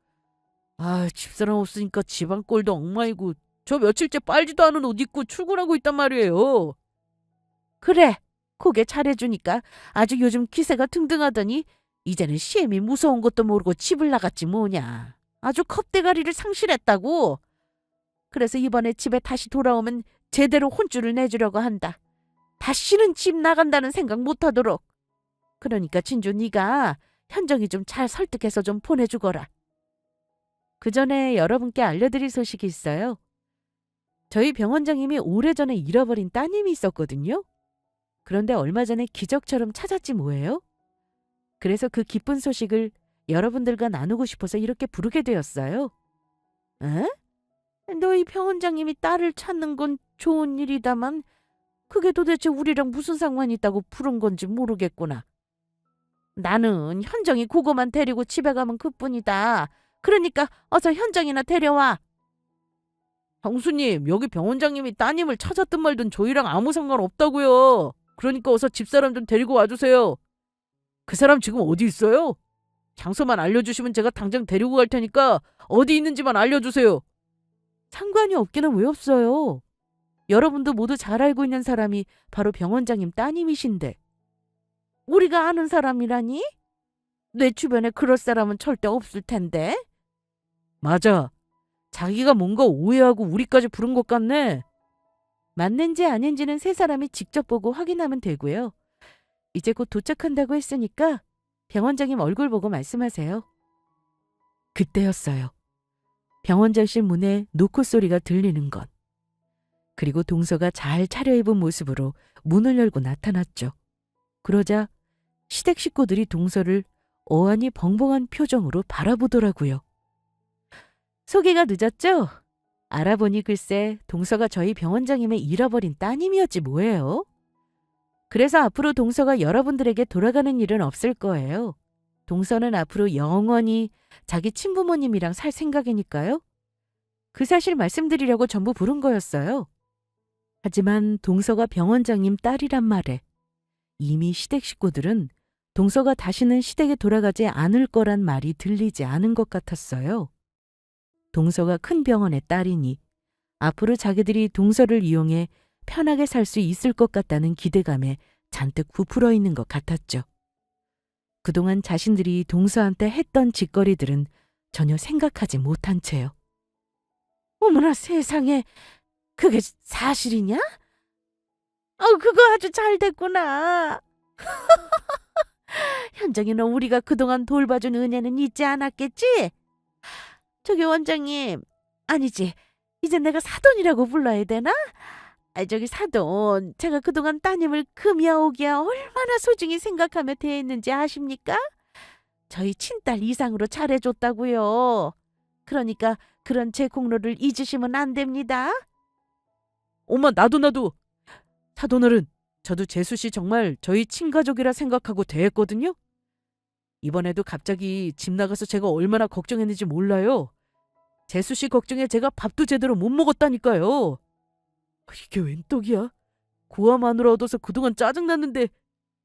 Speaker 1: 집사람 없으니까 집안 꼴도 엉망이고 저 며칠째 빨지도 않은 옷 입고 출근하고 있단 말이에요. 그래, 고개 잘해주니까 아주 요즘 기세가 등등하더니 이제는 시엠이 무서운 것도 모르고 집을 나갔지 뭐냐. 아주 겁대가리를 상실했다고. 그래서 이번에 집에 다시 돌아오면 제대로 혼쭐을 내주려고 한다. 다시는 집 나간다는 생각 못하도록. 그러니까 진주 네가 현정이 좀 잘 설득해서 좀 보내주거라. 그 전에 여러분께 알려드릴 소식이 있어요. 저희 병원장님이 오래전에 잃어버린 따님이 있었거든요. 그런데 얼마 전에 기적처럼 찾았지 뭐예요. 그래서 그 기쁜 소식을 여러분들과 나누고 싶어서 이렇게 부르게 되었어요. 에? 너희 병원장님이 딸을 찾는 건 좋은 일이다만 그게 도대체 우리랑 무슨 상관이 있다고 부른 건지 모르겠구나. 나는 현정이 그거만 데리고 집에 가면 그뿐이다. 그러니까 어서 현정이나 데려와. 형수님, 여기 병원장님이 따님을 찾았든 말든 저희랑 아무 상관없다고요. 그러니까 어서 집사람 좀 데리고 와주세요. 그 사람 지금 어디 있어요? 장소만 알려주시면 제가 당장 데리고 갈 테니까 어디 있는지만 알려주세요. 상관이 없기는 왜 없어요. 여러분도 모두 잘 알고 있는 사람이 바로 병원장님 따님이신데. 우리가 아는 사람이라니? 내 주변에 그럴 사람은 절대 없을 텐데. 맞아. 자기가 뭔가 오해하고 우리까지 부른 것 같네. 맞는지 아닌지는 세 사람이 직접 보고 확인하면 되고요. 이제 곧 도착한다고 했으니까 병원장님 얼굴 보고 말씀하세요. 그때였어요. 병원장실 문에 노크 소리가 들리는 것. 그리고 동서가 잘 차려입은 모습으로 문을 열고 나타났죠. 그러자 시댁 식구들이 동서를 어안이 벙벙한 표정으로 바라보더라고요. 소개가 늦었죠? 알아보니 글쎄 동서가 저희 병원장님의 잃어버린 따님이었지 뭐예요. 그래서 앞으로 동서가 여러분들에게 돌아가는 일은 없을 거예요. 동서는 앞으로 영원히 자기 친부모님이랑 살 생각이니까요. 그 사실 말씀드리려고 전부 부른 거였어요. 하지만 동서가 병원장님 딸이란 말에 이미 시댁 식구들은 동서가 다시는 시댁에 돌아가지 않을 거란 말이 들리지 않은 것 같았어요. 동서가 큰 병원의 딸이니 앞으로 자기들이 동서를 이용해 편하게 살 수 있을 것 같다는 기대감에 잔뜩 부풀어 있는 것 같았죠. 그동안 자신들이 동서한테 했던 짓거리들은 전혀 생각하지 못한 채요. 어머나 세상에, 그게 사실이냐? 그거 아주 잘 됐구나. 현정이는 우리가 그동안 돌봐준 은혜는 잊지 않았겠지? 저기 원장님, 아니지, 이제 내가 사돈이라고 불러야 되나? 저기 사돈, 제가 그동안 따님을 금이야 오기야 얼마나 소중히 생각하며 대했는지 아십니까? 저희 친딸 이상으로 잘해줬다고요. 그러니까 그런 제 공로를 잊으시면 안 됩니다. 엄마, 나도. 사돈어른, 저도 재수씨 정말 저희 친가족이라 생각하고 대했거든요. 이번에도 갑자기 집 나가서 제가 얼마나 걱정했는지 몰라요. 재수씨 걱정에 제가 밥도 제대로 못 먹었다니까요. 이게 웬 떡이야? 고아 마누라 얻어서 그동안 짜증났는데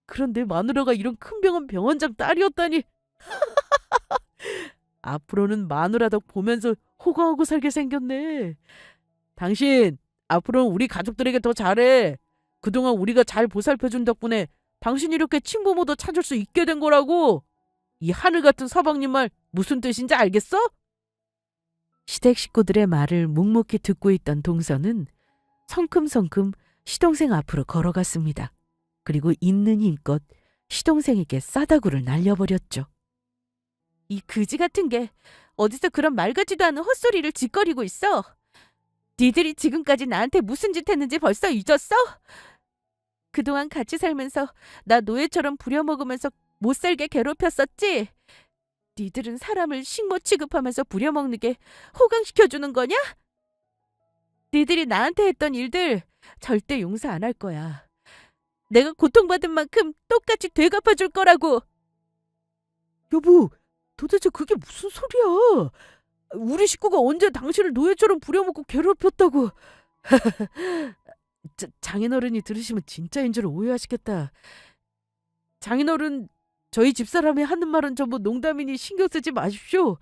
Speaker 1: 그런데 마누라가 이런 큰 병원 병원장 딸이었다니. 앞으로는 마누라 덕 보면서 호강하고 살게 생겼네. 당신 앞으로는 우리 가족들에게 더 잘해. 그동안 우리가 잘 보살펴준 덕분에 당신이 이렇게 친부모도 찾을 수 있게 된 거라고. 이 하늘 같은 서방님 말 무슨 뜻인지 알겠어? 시댁 식구들의 말을 묵묵히 듣고 있던 동서는 성큼성큼 시동생 앞으로 걸어갔습니다. 그리고 있는 힘껏 시동생에게 싸다구를 날려버렸죠. 이 그지 같은 게 어디서 그런 말 같지도 않은 헛소리를 짓거리고 있어. 니들이 지금까지 나한테 무슨 짓 했는지 벌써 잊었어? 그동안 같이 살면서 나 노예처럼 부려먹으면서 못살게 괴롭혔었지? 니들은 사람을 식모 취급하면서 부려먹는 게 호강시켜주는 거냐? 니들이 나한테 했던 일들 절대 용서 안 할 거야. 내가 고통받은 만큼 똑같이 되갚아줄 거라고. 여보, 도대체 그게 무슨 소리야? 우리 식구가 언제 당신을 노예처럼 부려먹고 괴롭혔다고. 장인어른이 들으시면 진짜인 줄 오해하시겠다. 장인어른, 저희 집사람이 하는 말은 전부 농담이니 신경 쓰지 마십시오.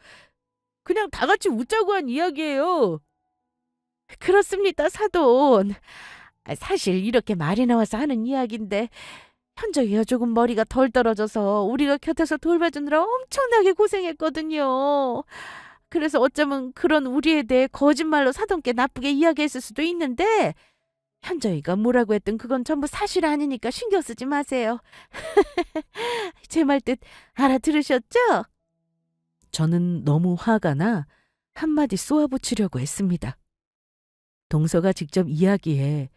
Speaker 1: 그냥 다 같이 웃자고 한 이야기예요. 그렇습니다, 사돈. 사실 이렇게 말이 나와서 하는 이야기인데 현정이가 조금 머리가 덜 떨어져서 우리가 곁에서 돌봐주느라 엄청나게 고생했거든요. 그래서 어쩌면 그런 우리에 대해 거짓말로 사돈께 나쁘게 이야기했을 수도 있는데 현저희가 뭐라고 했든 그건 전부 사실 아니니까 신경 쓰지 마세요. 제 말 뜻 알아들으셨죠? 저는 너무 화가 나 한마디 쏘아붙이려고 했습니다. 동서가 직접 이야기해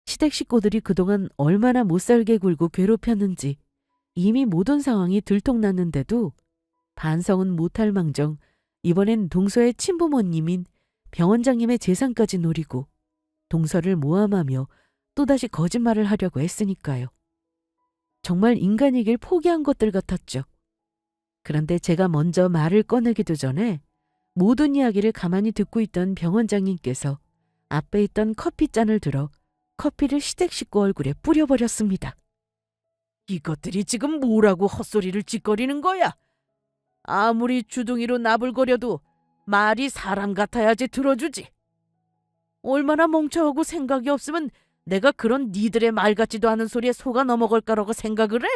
Speaker 1: 시댁 식구들이 그동안 얼마나 못살게 굴고 괴롭혔는지 이미 모든 상황이 들통났는데도 반성은 못할 망정 이번엔 동서의 친부모님인 병원장님의 재산까지 노리고 동서를 모함하며 또다시 거짓말을 하려고 했으니까요. 정말 인간이길 포기한 것들 같았죠. 그런데 제가 먼저 말을 꺼내기도 전에 모든 이야기를 가만히 듣고 있던 병원장님께서 앞에 있던 커피잔을 들어 커피를 시댁 식구 얼굴에 뿌려버렸습니다. 이것들이 지금 뭐라고 헛소리를 짓거리는 거야? 아무리 주둥이로 나불거려도 말이 사람 같아야지 들어주지. 얼마나 멍청하고 생각이 없으면 내가 그런 니들의 말 같지도 않은 소리에 속아 넘어갈 거라고 생각을 해?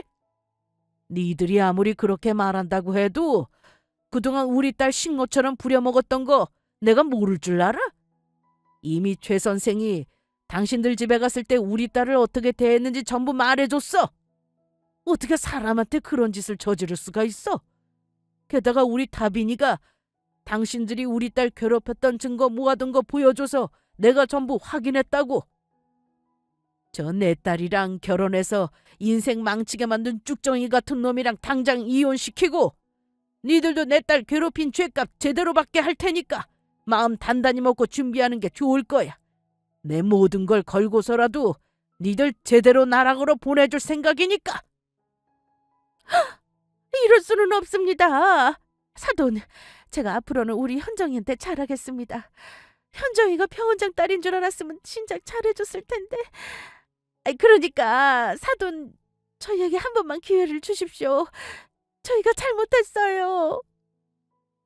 Speaker 1: 니들이 아무리 그렇게 말한다고 해도 그동안 우리 딸 식모처럼 부려먹었던 거 내가 모를 줄 알아? 이미 최 선생이 당신들 집에 갔을 때 우리 딸을 어떻게 대했는지 전부 말해줬어. 어떻게 사람한테 그런 짓을 저지를 수가 있어? 게다가 우리 다빈이가 당신들이 우리 딸 괴롭혔던 증거 모아둔 거 보여줘서 내가 전부 확인했다고. 저 내 딸이랑 결혼해서 인생 망치게 만든 쭉정이 같은 놈이랑 당장 이혼시키고 니들도 내 딸 괴롭힌 죄값 제대로 받게 할 테니까 마음 단단히 먹고 준비하는 게 좋을 거야. 내 모든 걸 걸고서라도 니들 제대로 나락으로 보내줄 생각이니까. 이럴 수는 없습니다. 사돈, 제가 앞으로는 우리 현정이한테 잘하겠습니다. 현정이가 병원장 딸인 줄 알았으면 진작 잘해줬을 텐데. 그러니까 사돈, 저희에게 한 번만 기회를 주십시오. 저희가 잘못했어요.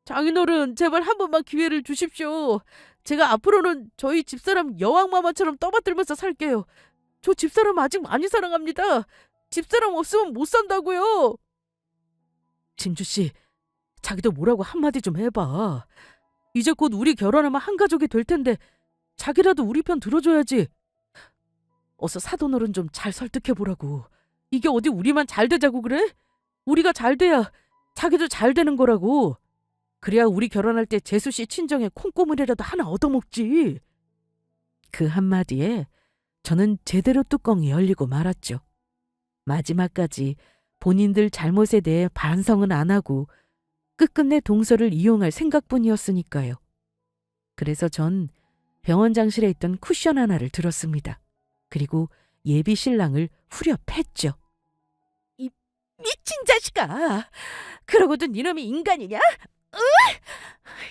Speaker 1: 장인어른, 제발 한 번만 기회를 주십시오. 제가 앞으로는 저희 집사람 여왕마마처럼 떠받들면서 살게요. 저 집사람 아직 많이 사랑합니다. 집사람 없으면 못 산다고요. 진주씨, 자기도 뭐라고 한마디 좀 해봐. 이제 곧 우리 결혼하면 한 가족이 될 텐데 자기라도 우리 편 들어줘야지. 어서 사돈어른 좀 잘 설득해보라고. 이게 어디 우리만 잘 되자고 그래? 우리가 잘 돼야 자기도 잘 되는 거라고. 그래야 우리 결혼할 때 재수씨 친정에 콩고물이라도 하나 얻어먹지. 그 한마디에 저는 제대로 뚜껑이 열리고 말았죠. 마지막까지 본인들 잘못에 대해 반성은 안 하고 끝끝내 동서를 이용할 생각뿐이었으니까요. 그래서 전 병원장실에 있던 쿠션 하나를 들었습니다. 그리고 예비 신랑을 후려 팼죠. 이 미친 자식아! 그러고도 니놈이 인간이냐?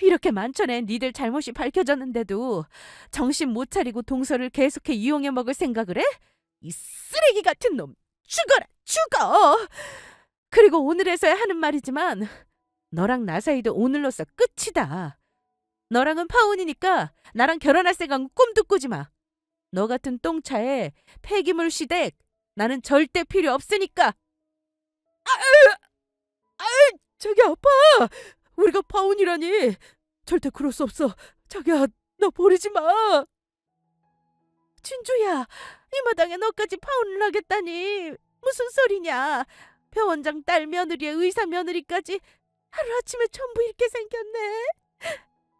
Speaker 1: 이렇게 만천에 니들 잘못이 밝혀졌는데도 정신 못 차리고 동서를 계속해 이용해 먹을 생각을 해? 이 쓰레기 같은 놈! 죽어라! 죽어! 그리고 오늘에서야 하는 말이지만 너랑 나 사이도 오늘로써 끝이다. 너랑은 파혼이니까 나랑 결혼할 생각은 꿈도 꾸지 마. 너 같은 똥차에 폐기물 시댁 나는 절대 필요 없으니까. 자기 아파. 우리가 파혼이라니. 절대 그럴 수 없어. 자기야, 너 버리지 마. 진주야, 이 마당에 너까지 파혼을 하겠다니. 무슨 소리냐. 병원장 딸 며느리에 의사 며느리까지 하루아침에 전부 잃게 생겼네.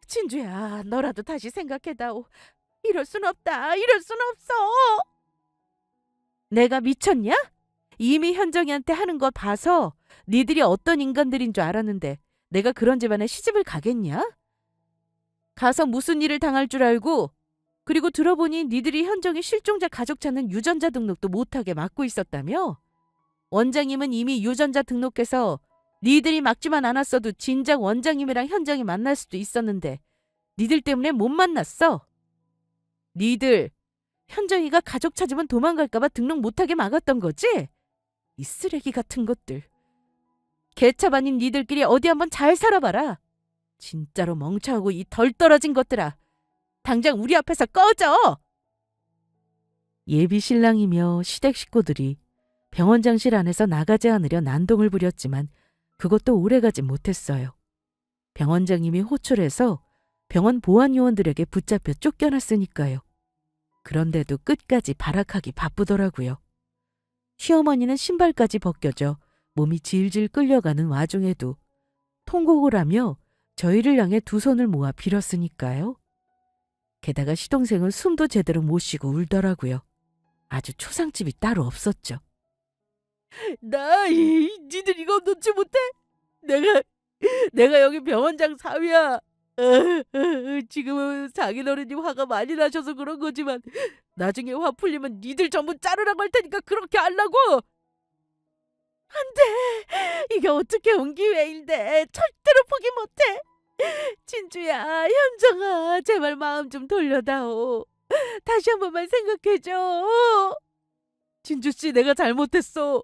Speaker 1: 진주야, 너라도 다시 생각해다오. 이럴 순 없다. 이럴 순 없어. 내가 미쳤냐? 이미 현정이한테 하는 거 봐서 니들이 어떤 인간들인 줄 알았는데 내가 그런 집안에 시집을 가겠냐? 가서 무슨 일을 당할 줄 알고. 그리고 들어보니 니들이 현정이 실종자 가족 찾는 유전자 등록도 못하게 막고 있었다며? 원장님은 이미 유전자 등록해서 니들이 막지만 않았어도 진작 원장님이랑 현정이 만날 수도 있었는데 니들 때문에 못 만났어. 니들 현정이가 가족 찾으면 도망갈까봐 등록 못하게 막았던 거지? 이 쓰레기 같은 것들. 개차 아닌 니들끼리 어디 한번 잘 살아봐라. 진짜로 멍청하고 이 덜 떨어진 것들아. 당장 우리 앞에서 꺼져. 예비 신랑이며 시댁 식구들이 병원장실 안에서 나가지 않으려 난동을 부렸지만 그것도 오래가지 못했어요. 병원장님이 호출해서 병원 보안 요원들에게 붙잡혀 쫓겨났으니까요. 그런데도 끝까지 발악하기 바쁘더라고요. 시어머니는 신발까지 벗겨져 몸이 질질 끌려가는 와중에도 통곡을 하며 저희를 향해 두 손을 모아 빌었으니까요. 게다가 시동생은 숨도 제대로 못 쉬고 울더라고요. 아주 초상집이 따로 없었죠. 니들 이거 놓지 못해? 내가 여기 병원장 사위야. 지금은 장인어른이 화가 많이 나셔서 그런 거지만 나중에 화 풀리면 니들 전부 자르라고 할 테니까 그렇게 하려고. 안 돼. 이게 어떻게 온 기회인데 절대로 포기 못해. 진주야, 현정아, 제발 마음 좀 돌려다오. 다시 한 번만 생각해줘. 진주씨, 내가 잘못했어.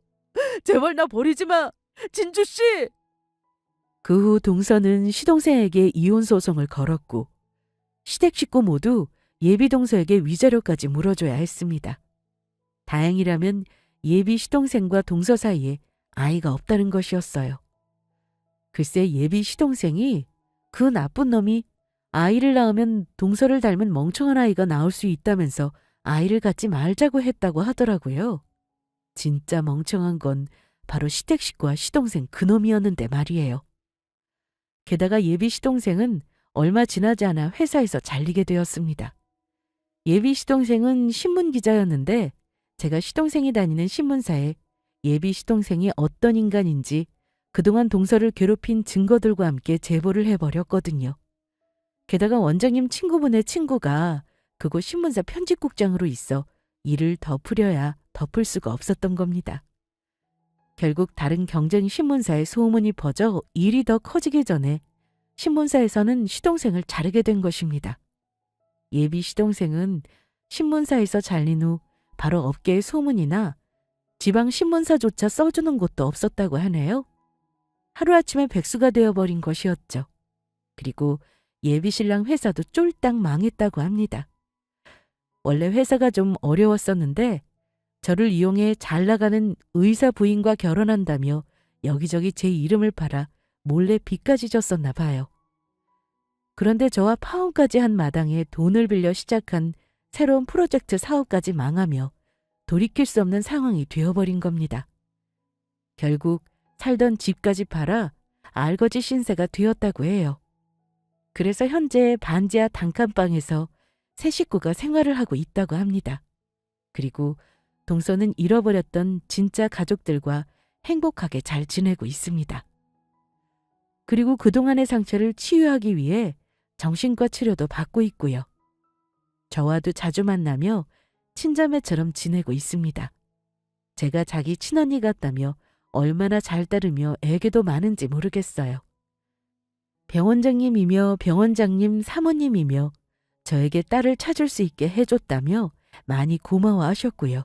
Speaker 1: 제발 나 버리지 마. 진주씨. 그 후 동서는 시동생에게 이혼 소송을 걸었고 시댁 식구 모두 예비 동서에게 위자료까지 물어줘야 했습니다. 다행이라면 예비 시동생과 동서 사이에 아이가 없다는 것이었어요. 글쎄 예비 시동생이 그 나쁜 놈이 아이를 낳으면 동서를 닮은 멍청한 아이가 나올 수 있다면서 아이를 갖지 말자고 했다고 하더라고요. 진짜 멍청한 건 바로 시댁 식구와 시동생 그놈이었는데 말이에요. 게다가 예비 시동생은 얼마 지나지 않아 회사에서 잘리게 되었습니다. 예비 시동생은 신문기자였는데 제가 시동생이 다니는 신문사에 예비 시동생이 어떤 인간인지 그동안 동서를 괴롭힌 증거들과 함께 제보를 해버렸거든요. 게다가 원장님 친구분의 친구가 그곳 신문사 편집국장으로 있어 일을 덮으려야 덮을 수가 없었던 겁니다. 결국 다른 경쟁 신문사에 소문이 퍼져 일이 더 커지기 전에 신문사에서는 시동생을 자르게 된 것입니다. 예비 시동생은 신문사에서 잘린 후 바로 업계에 소문이 나 지방 신문사조차 써주는 곳도 없었다고 하네요. 하루아침에 백수가 되어버린 것이었죠. 그리고 예비 신랑 회사도 쫄딱 망했다고 합니다. 원래 회사가 좀 어려웠었는데 저를 이용해 잘 나가는 의사 부인과 결혼한다며 여기저기 제 이름을 팔아 몰래 빚까지 졌었나 봐요. 그런데 저와 파혼까지 한 마당에 돈을 빌려 시작한 새로운 프로젝트 사업까지 망하며 돌이킬 수 없는 상황이 되어버린 겁니다. 결국 살던 집까지 팔아 알거지 신세가 되었다고 해요. 그래서 현재 반지하 단칸방에서 세 식구가 생활을 하고 있다고 합니다. 그리고 동서는 잃어버렸던 진짜 가족들과 행복하게 잘 지내고 있습니다. 그리고 그동안의 상처를 치유하기 위해 정신과 치료도 받고 있고요. 저와도 자주 만나며 친자매처럼 지내고 있습니다. 제가 자기 친언니 같다며 얼마나 잘 따르며 애교도 많은지 모르겠어요. 병원장님이며 병원장님 사모님이며 저에게 딸을 찾을 수 있게 해줬다며 많이 고마워하셨고요.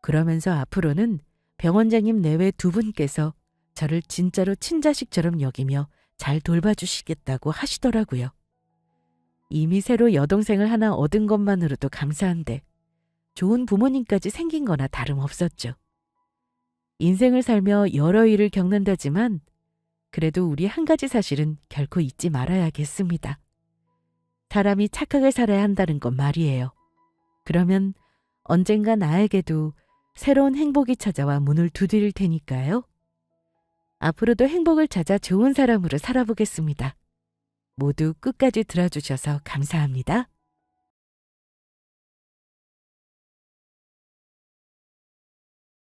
Speaker 1: 그러면서 앞으로는 병원장님 내외 두 분께서 저를 진짜로 친자식처럼 여기며 잘 돌봐주시겠다고 하시더라고요. 이미 새로 여동생을 하나 얻은 것만으로도 감사한데 좋은 부모님까지 생긴 거나 다름없었죠. 인생을 살며 여러 일을 겪는다지만 그래도 우리 한 가지 사실은 결코 잊지 말아야겠습니다. 사람이 착하게 살아야 한다는 건 말이에요. 그러면 언젠가 나에게도 새로운 행복이 찾아와 문을 두드릴 테니까요. 앞으로도 행복을 찾아 좋은 사람으로 살아보겠습니다. 모두 끝까지 들어주셔서 감사합니다.